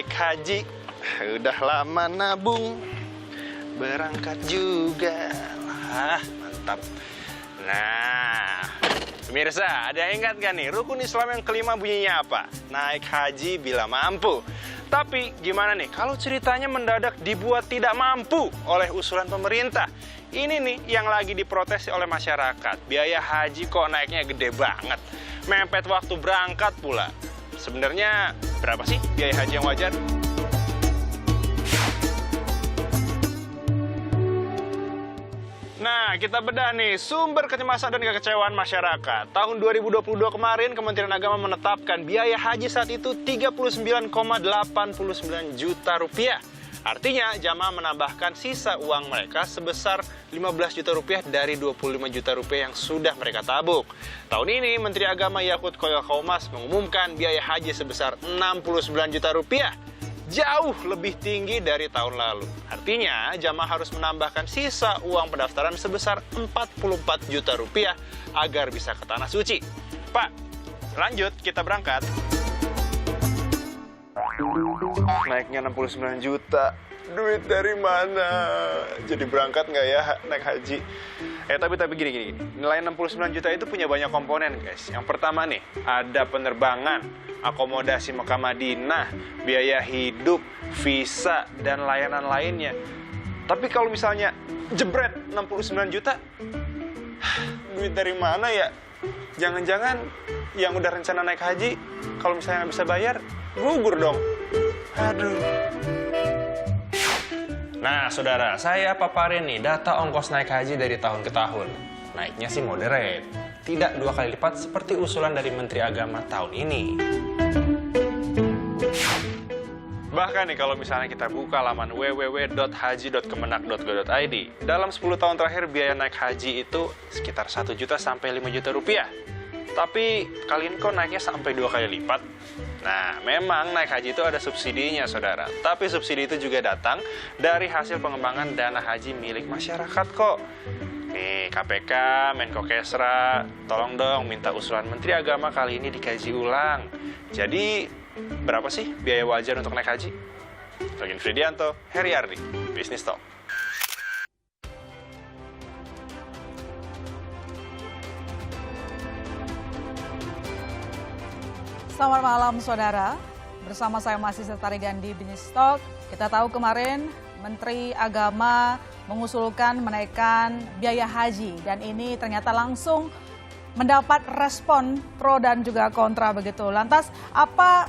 naik haji, udah lama nabung, berangkat juga. Mantap. Nah, pemirsa, ada yang ingat gak nih, rukun Islam yang kelima bunyinya apa? Naik haji bila mampu. Tapi gimana nih, kalau ceritanya mendadak dibuat tidak mampu oleh usulan pemerintah? Ini nih yang lagi diprotes oleh masyarakat. Biaya haji kok naiknya gede banget. Mepet waktu berangkat pula. Sebenarnya berapa sih biaya haji yang wajar? Nah, kita bedah nih sumber kecemasan dan kekecewaan masyarakat. Tahun 2022 kemarin, Kementerian Agama menetapkan biaya haji saat itu 39,89 juta rupiah. Artinya, jamaah menambahkan sisa uang mereka sebesar 15 juta rupiah dari 25 juta rupiah yang sudah mereka tabung. Tahun ini, Menteri Agama Yakut Khalil Qomas mengumumkan biaya haji sebesar 69 juta rupiah. Jauh lebih tinggi dari tahun lalu. Artinya, jamaah harus menambahkan sisa uang pendaftaran sebesar 44 juta rupiah agar bisa ke Tanah Suci. Pak, lanjut, kita berangkat. Naiknya 69 juta. Duit dari mana? Jadi berangkat nggak ya naik haji? Tapi gini. Nilai 69 juta itu punya banyak komponen, guys. Yang pertama nih, ada penerbangan, akomodasi Mekah Madinah, biaya hidup, visa, dan layanan lainnya. Tapi kalau misalnya jebret 69 juta, duit dari mana ya? Jangan-jangan yang udah rencana naik haji, kalau misalnya nggak bisa bayar, gugur dong. Aduh. Nah, saudara, saya paparin nih data ongkos naik haji dari tahun ke tahun. Naiknya sih moderate, tidak 2 kali lipat seperti usulan dari Menteri Agama tahun ini. Bahkan nih kalau misalnya kita buka laman www.haji.kemenak.go.id, dalam 10 tahun terakhir biaya naik haji itu sekitar 1 juta sampai 5 juta rupiah. Tapi kalian kok naiknya sampai 2 kali lipat? Nah, memang naik haji itu ada subsidinya, saudara. Tapi subsidi itu juga datang dari hasil pengembangan dana haji milik masyarakat kok. Nih, KPK, Menko Kesra, tolong dong minta usulan Menteri Agama kali ini dikaji ulang. Jadi, berapa sih biaya wajar untuk naik haji? Login Fridianto, Heri Ardi, Business Talk. Selamat malam saudara, bersama saya masih Setarigan di Business Talk. Kita tahu kemarin Menteri Agama mengusulkan menaikkan biaya haji dan ini ternyata langsung mendapat respon pro dan juga kontra begitu. Lantas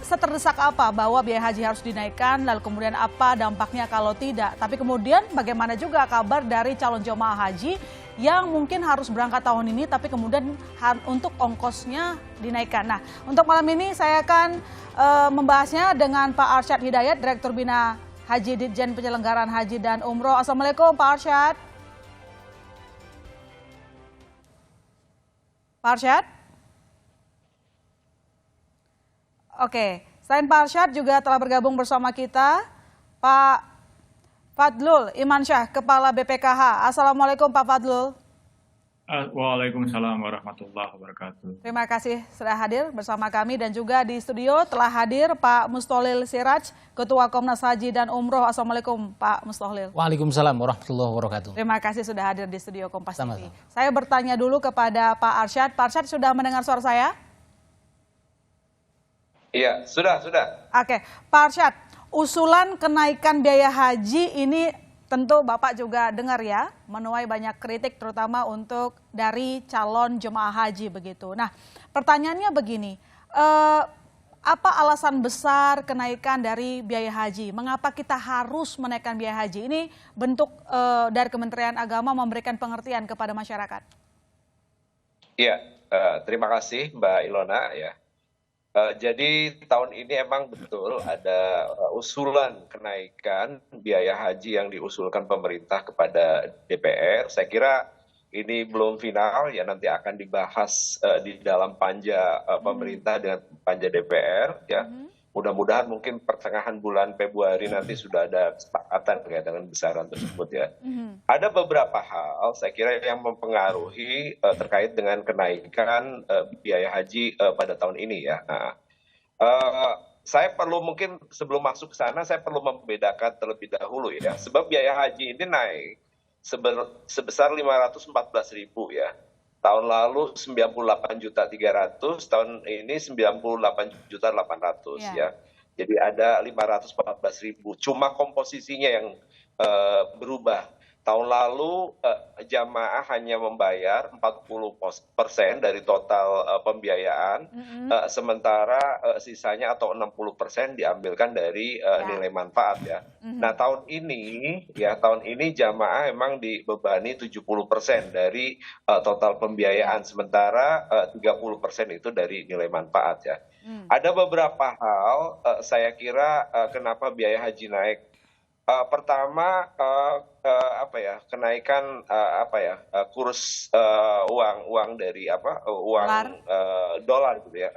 seterdesak apa bahwa biaya haji harus dinaikkan, lalu kemudian apa dampaknya kalau tidak. Tapi kemudian bagaimana juga kabar dari calon jemaah haji yang mungkin harus berangkat tahun ini tapi kemudian untuk ongkosnya dinaikkan. Nah, untuk malam ini saya akan membahasnya dengan Pak Arsyad Hidayat, Direktur Bina Haji Ditjen Penyelenggaraan Haji dan Umroh. Assalamualaikum Pak Arsyad. Pak Arsyad? Oke, selain Pak Arsyad juga telah bergabung bersama kita Pak Fadlul Imansyah, Kepala BPKH. Assalamualaikum Pak Fadlul. Waalaikumsalam warahmatullahi wabarakatuh. Terima kasih sudah hadir bersama kami dan juga di studio telah hadir Pak Mustolil Siraj, Ketua Komnas Haji dan Umroh. Assalamualaikum Pak Mustolil. Waalaikumsalam warahmatullahi wabarakatuh. Terima kasih sudah hadir di studio Kompas TV. Saya bertanya dulu kepada Pak Arsyad. Pak Arsyad sudah mendengar suara saya? Iya, sudah. Oke, Pak Arsyad. Usulan kenaikan biaya haji ini tentu Bapak juga dengar ya, menuai banyak kritik terutama untuk dari calon jemaah haji begitu. Nah, pertanyaannya begini, apa alasan besar kenaikan dari biaya haji? Mengapa kita harus menaikkan biaya haji? Ini bentuk dari Kementerian Agama memberikan pengertian kepada masyarakat. Iya, terima kasih Mbak Ilona ya. Jadi tahun ini emang betul ada usulan kenaikan biaya haji yang diusulkan pemerintah kepada DPR. Saya kira ini belum final ya, nanti akan dibahas di dalam panja pemerintah dengan panja DPR ya. Mudah-mudahan mungkin pertengahan bulan Februari nanti sudah ada kesepakatan terkait dengan besaran tersebut ya. Ada beberapa hal saya kira yang mempengaruhi terkait dengan kenaikan biaya haji pada tahun ini ya. Nah, saya perlu mungkin sebelum masuk ke sana, saya perlu membedakan terlebih dahulu ya. Sebab biaya haji ini naik sebesar 514.000 ya. Tahun lalu 98.300.000, tahun ini 98.800.000 ya. Jadi ada 514.000. Cuma komposisinya yang berubah. Tahun lalu jamaah hanya membayar 40% dari total pembiayaan, sementara sisanya atau 60% diambilkan dari nilai manfaat ya. Nah tahun ini jamaah memang dibebani 70% dari total pembiayaan, sementara 30% itu dari nilai manfaat ya. Ada beberapa hal saya kira kenapa biaya haji naik. Pertama kenaikan kurs uang dari uang dolar gitu ya.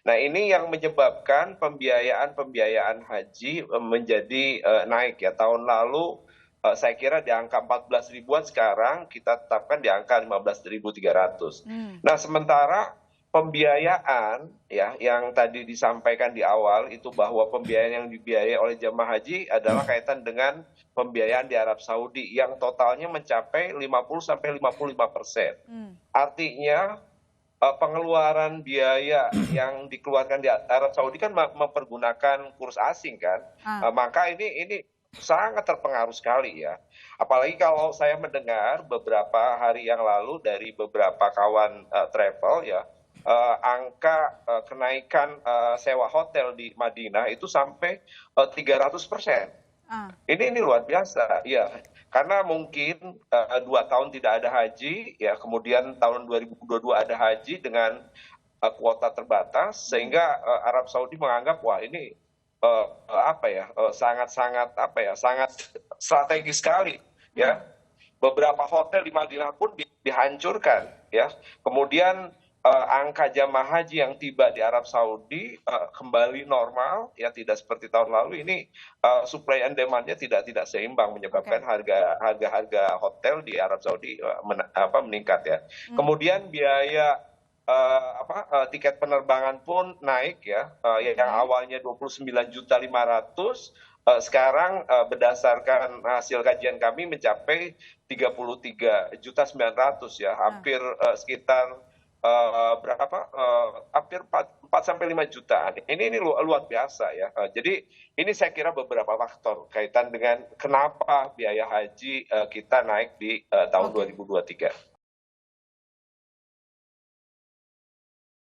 Nah ini yang menyebabkan pembiayaan haji menjadi naik ya. Tahun lalu saya kira di angka 14 ribuan, sekarang kita tetapkan di angka 15.300. Nah sementara pembiayaan ya yang tadi disampaikan di awal itu bahwa pembiayaan yang dibiayai oleh jamaah haji adalah kaitan dengan pembiayaan di Arab Saudi yang totalnya mencapai 50-55%. Artinya pengeluaran biaya yang dikeluarkan di Arab Saudi kan mempergunakan kurs asing kan, maka ini sangat terpengaruh sekali ya. Apalagi kalau saya mendengar beberapa hari yang lalu dari beberapa kawan travel ya, angka kenaikan sewa hotel di Madinah itu sampai 300%. Ini luar biasa ya, karena mungkin 2 tahun tidak ada haji ya, kemudian tahun 2022 ada haji dengan kuota terbatas, sehingga Arab Saudi menganggap wah ini sangat strategis sekali ya. Beberapa hotel di Madinah pun dihancurkan ya. Kemudian angka jamaah haji yang tiba di Arab Saudi kembali normal ya, tidak seperti tahun lalu. Ini supply and demand-nya tidak seimbang, menyebabkan harga hotel di Arab Saudi meningkat ya. Kemudian biaya tiket penerbangan pun naik ya, yang awalnya 29.500.000 sekarang berdasarkan hasil kajian kami mencapai 33.900.000 ya, hampir sekitar hampir 4-5 jutaan. Ini luar biasa ya. Jadi ini saya kira beberapa faktor kaitan dengan kenapa biaya haji kita naik di tahun 2023.